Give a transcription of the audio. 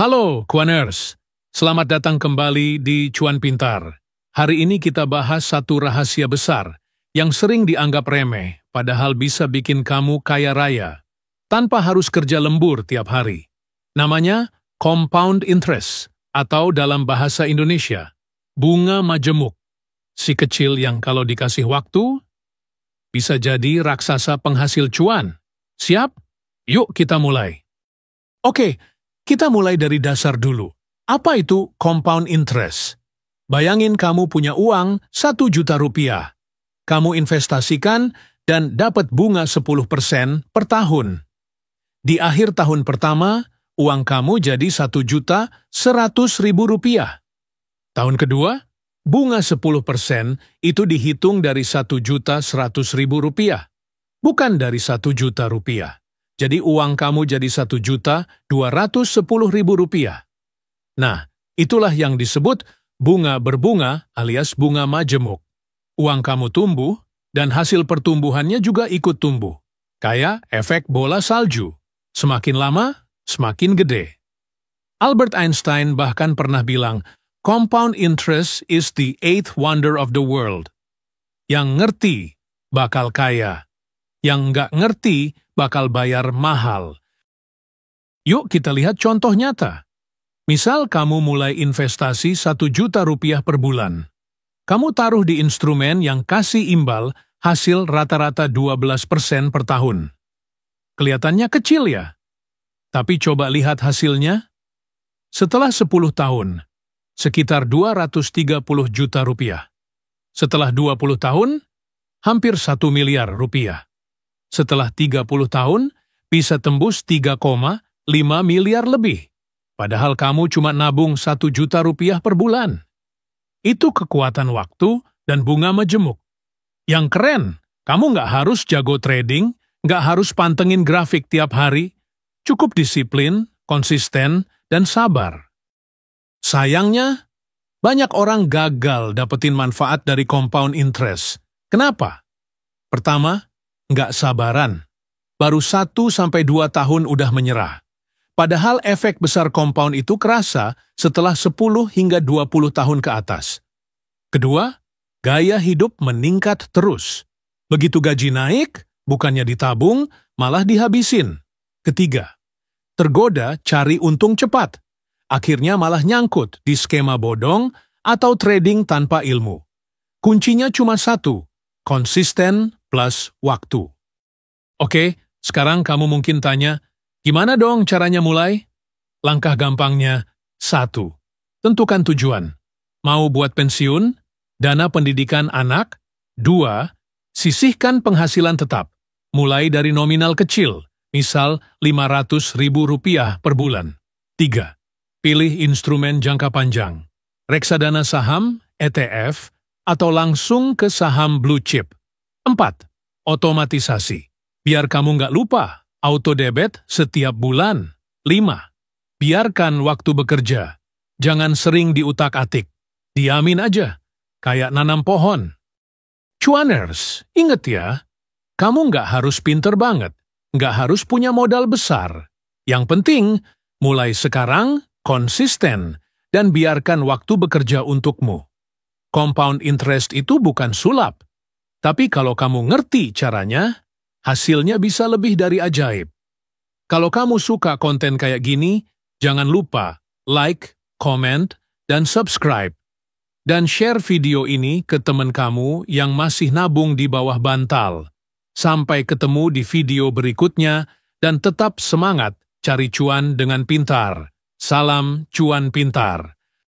Halo, Cuaners. Selamat datang kembali di Cuan Pintar. Hari ini kita bahas satu rahasia besar yang sering dianggap remeh, padahal bisa bikin kamu kaya raya, tanpa harus kerja lembur tiap hari. Namanya compound interest, atau dalam bahasa Indonesia, bunga majemuk. Si kecil yang kalau dikasih waktu, bisa jadi raksasa penghasil cuan. Siap? Yuk kita mulai. Oke, kita mulai dari dasar dulu. Apa itu compound interest? Bayangin kamu punya uang 1 juta rupiah. Kamu investasikan dan dapat bunga 10% per tahun. Di akhir tahun pertama, uang kamu jadi 1.100.000 rupiah. Tahun kedua, bunga 10% itu dihitung dari 1.100.000 rupiah, bukan dari 1 juta rupiah. Jadi uang kamu jadi 1.210.000 rupiah. Nah, itulah yang disebut bunga berbunga alias bunga majemuk. Uang kamu tumbuh, dan hasil pertumbuhannya juga ikut tumbuh. Kayak efek bola salju. Semakin lama, semakin gede. Albert Einstein bahkan pernah bilang, compound interest is the eighth wonder of the world. Yang ngerti bakal kaya. Yang nggak ngerti bakal bayar mahal. Yuk kita lihat contoh nyata. Misal kamu mulai investasi 1 juta rupiah per bulan. Kamu taruh di instrumen yang kasih imbal hasil rata-rata 12% per tahun. Kelihatannya kecil ya? Tapi coba lihat hasilnya. Setelah 10 tahun, sekitar 230 juta rupiah. Setelah 20 tahun, hampir 1 miliar rupiah. Setelah 30 tahun, bisa tembus 3,5 miliar lebih. Padahal kamu cuma nabung 1 juta rupiah per bulan. Itu kekuatan waktu dan bunga majemuk. Yang keren, kamu nggak harus jago trading, nggak harus pantengin grafik tiap hari, cukup disiplin, konsisten, dan sabar. Sayangnya, banyak orang gagal dapetin manfaat dari compound interest. Kenapa? Pertama, nggak sabaran. Baru 1-2 tahun udah menyerah. Padahal efek besar compound itu kerasa setelah 10 hingga 20 tahun ke atas. Kedua, gaya hidup meningkat terus. Begitu gaji naik, bukannya ditabung, malah dihabisin. Ketiga, tergoda cari untung cepat. Akhirnya malah nyangkut di skema bodong atau trading tanpa ilmu. Kuncinya cuma satu, konsisten plus waktu. Oke, sekarang kamu mungkin tanya, gimana dong caranya mulai? Langkah gampangnya, 1. Tentukan tujuan. Mau buat pensiun? Dana pendidikan anak? 2. Sisihkan penghasilan tetap. Mulai dari nominal kecil, misal 500.000 rupiah per bulan. 3. Pilih instrumen jangka panjang. Reksadana saham, ETF, atau langsung ke saham blue chip. 4. Otomatisasi. Biar kamu nggak lupa, auto debit setiap bulan. 5. Biarkan waktu bekerja. Jangan sering diutak-atik. Diamin aja, kayak nanam pohon. Cuaners, inget ya, kamu nggak harus pinter banget, nggak harus punya modal besar. Yang penting, mulai sekarang, konsisten, dan biarkan waktu bekerja untukmu. Compound interest itu bukan sulap. Tapi kalau kamu ngerti caranya, hasilnya bisa lebih dari ajaib. Kalau kamu suka konten kayak gini, jangan lupa like, comment, dan subscribe. Dan share video ini ke teman kamu yang masih nabung di bawah bantal. Sampai ketemu di video berikutnya, dan tetap semangat cari cuan dengan pintar. Salam Cuan Pintar.